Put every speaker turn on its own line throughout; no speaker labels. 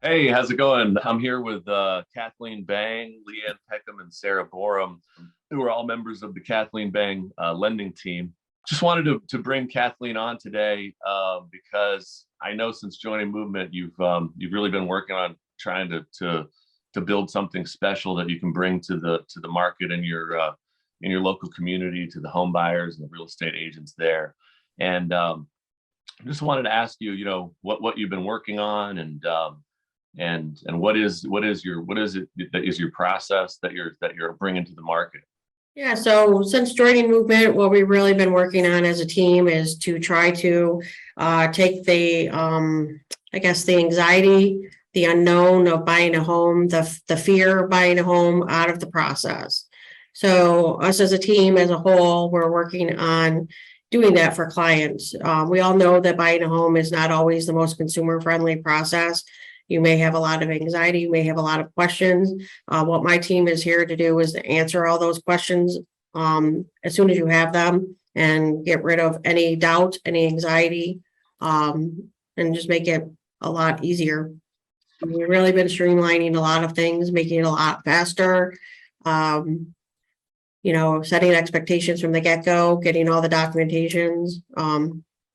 Hey, how's it going? I'm here with Kathleen Bang, Leanne Peckham, and Sarah Borum, who are all members of the Kathleen Bang Lending Team. Just wanted to bring Kathleen on today because I know since joining Movement, you've really been working on trying to build something special that you can bring to the market in your local community, to the home buyers and the real estate agents there. And just wanted to ask you, what you've been working on, and what is it that is your process that you're bringing to the market?
Yeah, so since joining Movement, what we've really been working on as a team is to try to take the the anxiety, the unknown of buying a home, the fear of buying a home out of the process. So us as a team as a whole, we're working on doing that for clients. We all know that buying a home is not always the most consumer friendly process. You may have a lot of anxiety, you may have a lot of questions. What my team is here to do is to answer all those questions as soon as you have them, and get rid of any doubt, any anxiety, and just make it a lot easier. We've really been streamlining a lot of things, making it a lot faster. Setting expectations from the get-go, getting all the documentations.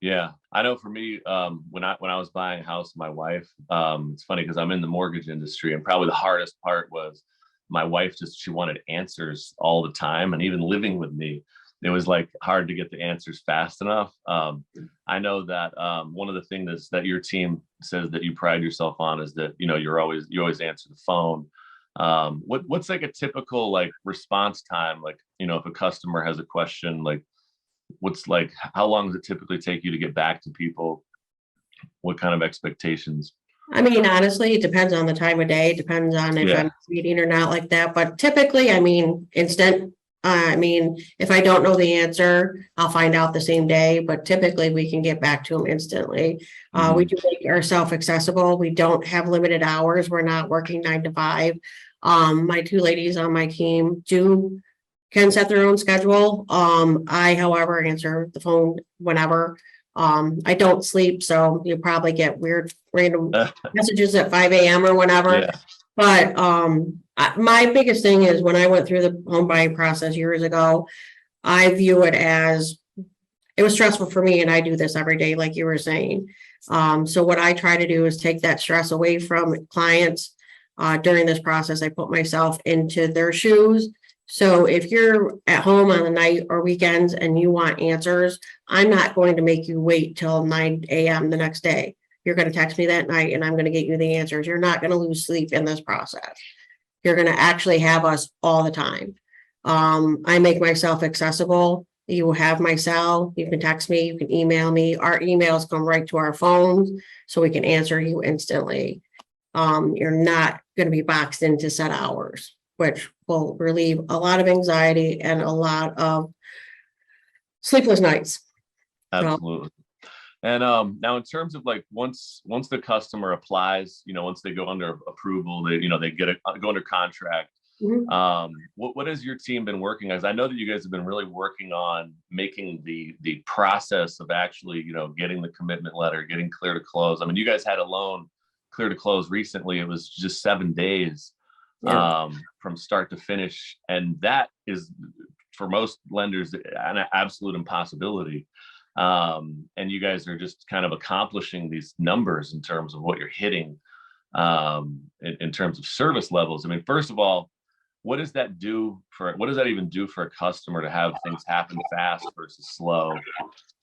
Yeah, I know for me, when I was buying a house with my wife, it's funny because I'm in the mortgage industry, and probably the hardest part was my wife she wanted answers all the time, and even living with me, it was like hard to get the answers fast enough. I know that one of the things that your team says that you pride yourself on is that you always answer the phone. What's like a typical response time, if a customer has a question, how long does it typically take you to get back to people? What kind of expectations?
I mean, honestly, it depends on the time of day. It depends on if I'm meeting or not like that. But typically, instant. If I don't know the answer, I'll find out the same day. But typically, we can get back to them instantly. We do make ourselves accessible. We don't have limited hours. We're not working 9 to 5. My 2 ladies on my team can set their own schedule. I, however, answer the phone whenever. I don't sleep, so you probably get weird random messages at 5 a.m. or whenever. Yeah. But my biggest thing is, when I went through the home buying process years ago, I view it as it was stressful for me, and I do this every day, like you were saying. So what I try to do is take that stress away from clients. During this process, I put myself into their shoes. So if you're at home on the night or weekends and you want answers, I'm not going to make you wait till 9 a.m. the next day. You're going to text me that night and I'm going to get you the answers. You're not going to lose sleep in this process. You're going to actually have us all the time. I make myself accessible. You have my cell. You can text me. You can email me. Our emails come right to our phones, so we can answer you instantly. You're not going to be boxed into set hours, which will relieve a lot of anxiety and a lot of sleepless nights.
Absolutely. And now, in terms of once the customer applies, once they go under approval, they go under contract. Mm-hmm. What has your team been working on? Because I know that you guys have been really working on making the process of actually getting the commitment letter, getting clear to close. I mean, you guys had a loan clear to close recently. It was just 7 days. Yeah. From start to finish, and that is for most lenders an absolute impossibility. And you guys are just kind of accomplishing these numbers in terms of what you're hitting, in terms of service levels. I mean, first of all, what does that even do for a customer to have things happen fast versus slow?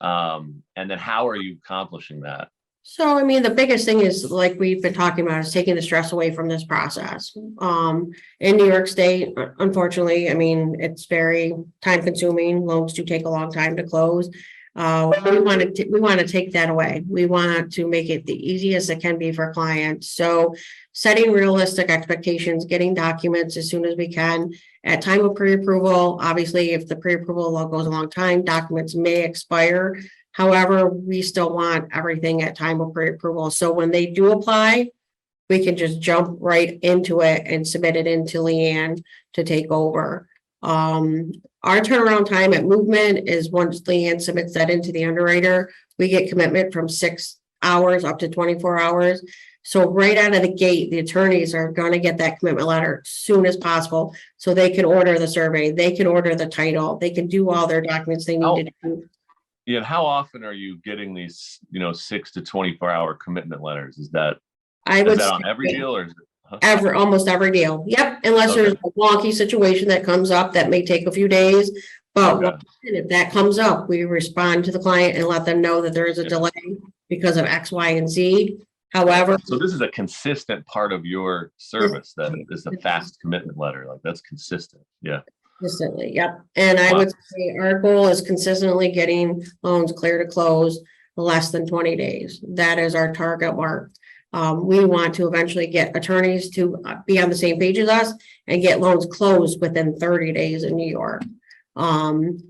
And then how are you accomplishing that?
So, the biggest thing is, like we've been talking about, is taking the stress away from this process. In New York State, unfortunately, it's very time consuming. Loans do take a long time to close. We want to take that away. We want to make it the easiest it can be for clients. So setting realistic expectations, getting documents as soon as we can. At time of pre-approval, obviously, if the pre-approval goes a long time, documents may expire. However, we still want everything at time of pre-approval. So when they do apply, we can just jump right into it and submit it into Leanne to take over. Our turnaround time at Movement is, once Leanne submits that into the underwriter, we get commitment from 6 hours, up to 24 hours. So right out of the gate, the attorneys are going to get that commitment letter as soon as possible. So they can order the survey, they can order the title, they can do all their documents they need to do.
Yeah. How often are you getting these, 6 to 24-hour commitment letters? Is that on every deal, or is it
almost every deal? Yep. Unless there's a wonky situation that comes up that may take a few days. But if that comes up, we respond to the client and let them know that there is a delay because of X, Y, and Z. However,
so this is a consistent part of your service, that is a fast commitment letter. Like, that's consistent. Yeah.
Consistently. Yep. And I would say our goal is consistently getting loans clear to close less than 20 days. That is our target mark. We want to eventually get attorneys to be on the same page as us and get loans closed within 30 days in New York.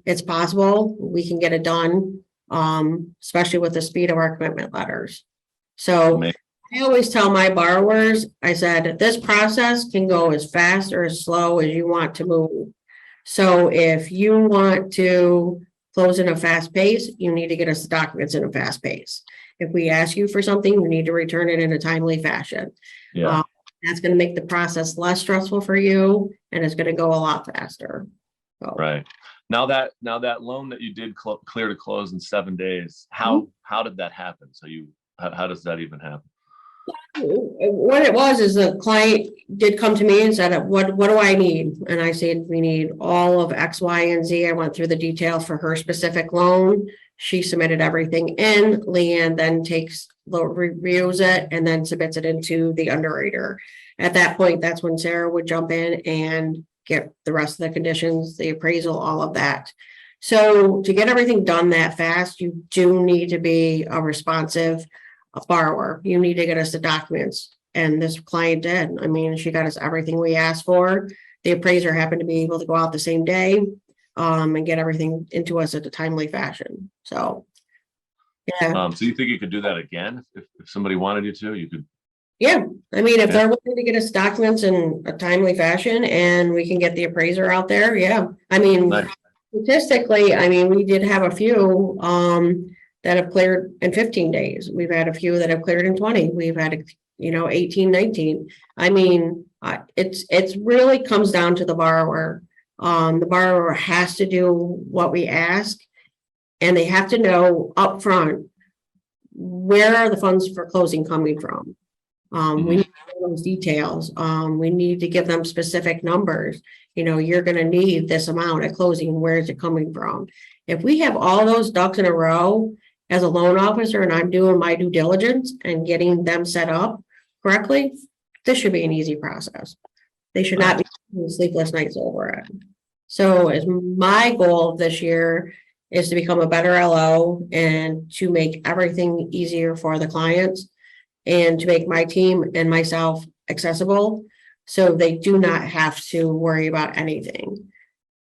It's possible we can get it done, especially with the speed of our commitment letters. So I always tell my borrowers, I said, this process can go as fast or as slow as you want to move. So if you want to close in a fast pace, you need to get us the documents in a fast pace. If we ask you for something, you need to return it in a timely fashion.
Yeah.
That's going to make the process less stressful for you, and it's going to go a lot faster. So.
Right. Now that loan that you did clear to close in 7 days, how did that happen? So how does that even happen?
What it was is the client did come to me and said, what do I need? And I said, we need all of X, Y, and Z. I went through the detail for her specific loan. She submitted everything in. Leanne then reviews it and then submits it into the underwriter. At that point, that's when Sarah would jump in and get the rest of the conditions, the appraisal, all of that. So to get everything done that fast, you do need to be a responsive borrower. You need to get us the documents. And this client did. I mean, she got us everything we asked for. The appraiser happened to be able to go out the same day and get everything into us at a timely fashion. So, yeah.
So you think you could do that again if somebody wanted you to? You could.
Yeah. I mean, if they're willing to get us documents in a timely fashion and we can get the appraiser out there. Yeah. I mean, statistically, I mean, we did have a few that have cleared in 15 days. We've had a few that have cleared in 20. We've had, 18, 19. I mean, it's really comes down to the borrower. The borrower has to do what we ask, and they have to know upfront, where are the funds for closing coming from? We need those details. We need to give them specific numbers. You're going to need this amount at closing. Where is it coming from? If we have all those ducks in a row as a loan officer and I'm doing my due diligence and getting them set up correctly, this should be an easy process. They should not be sleepless nights over it. So as my goal this year is to become a better LO and to make everything easier for the clients and to make my team and myself accessible so they do not have to worry about anything.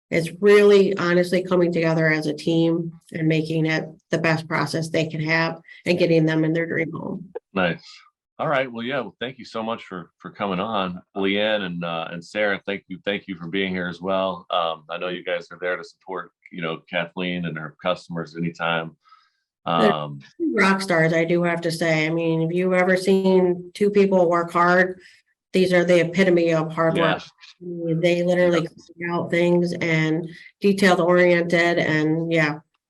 It's really honestly coming together as a team and making it the best process they can have and getting them in their dream home.
Nice. All right. Well, yeah. Well, thank you so much for coming on, Leanne and Sarah. Thank you for being here as well. I know you guys are there to support, Kathleen and her customers anytime.
Rock stars, I do have to say. I mean, if you've ever seen two people work hard, these are the epitome of hard work. They literally figure out things and detailed oriented, and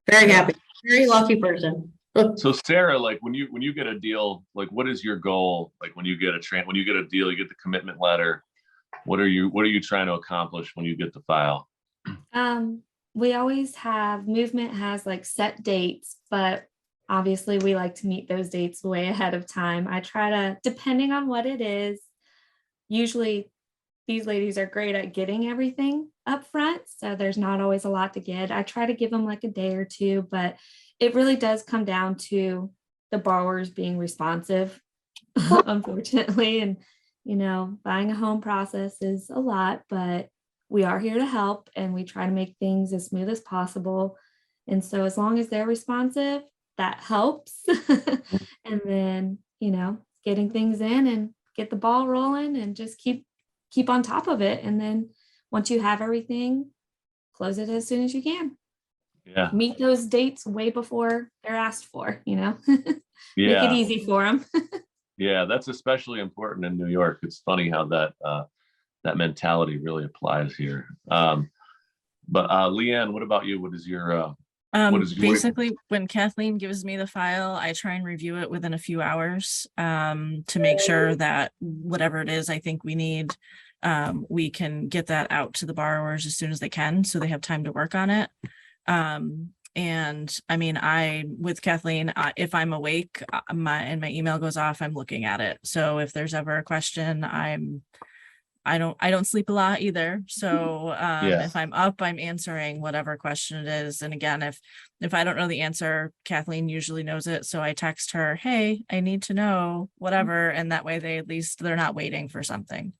very happy, very lucky person.
So Sarah, like when you get a deal, like what is your goal? Like when you get a deal, you get the commitment letter. What are you trying to accomplish when you get the file?
We always have movement has like set dates, but obviously we like to meet those dates way ahead of time. I try to, depending on what it is, usually these ladies are great at getting everything up front. So there's not always a lot to get. I try to give them like a day or two, but it really does come down to the borrowers being responsive, unfortunately. And, buying a home process is a lot, but we are here to help and we try to make things as smooth as possible. And so as long as they're responsive, that helps. And then, getting things in and get the ball rolling and just keep on top of it. And then once you have everything, close it as soon as you can.
Yeah.
Meet those dates way before they're asked for, Make it
Yeah.
easy for them.
Yeah, that's especially important in New York. It's funny how that mentality really applies here. But Leanne, what about you? What is your
Basically, when Kathleen gives me the file, I try and review it within a few hours to make sure that whatever it is I think we need, we can get that out to the borrowers as soon as they can, so they have time to work on it. And I mean, with Kathleen, if I'm awake, my email goes off, I'm looking at it. So if there's ever a question, I don't sleep a lot either. So if I'm up, I'm answering whatever question it is. And again, if I don't know the answer, Kathleen usually knows it. So I text her, hey, I need to know whatever. And that way they're not waiting for something.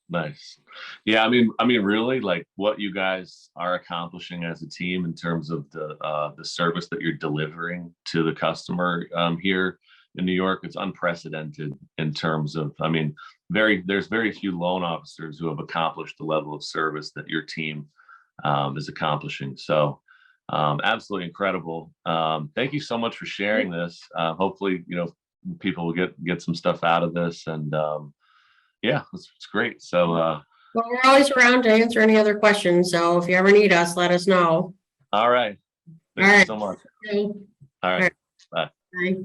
Nice. Yeah, I mean, really, like what you guys are accomplishing as a team in terms of the service that you're delivering to the customer here in New York, it's unprecedented in terms of, I mean, there's very few loan officers who have accomplished the level of service that your team is accomplishing. So absolutely incredible. Thank you so much for sharing this. Hopefully, people will get some stuff out of this, and yeah, it's great. So
well, we're always around to answer any other questions. So if you ever need us, let us know.
all right. Thank you so much.
Okay.
All right. Bye.
Bye.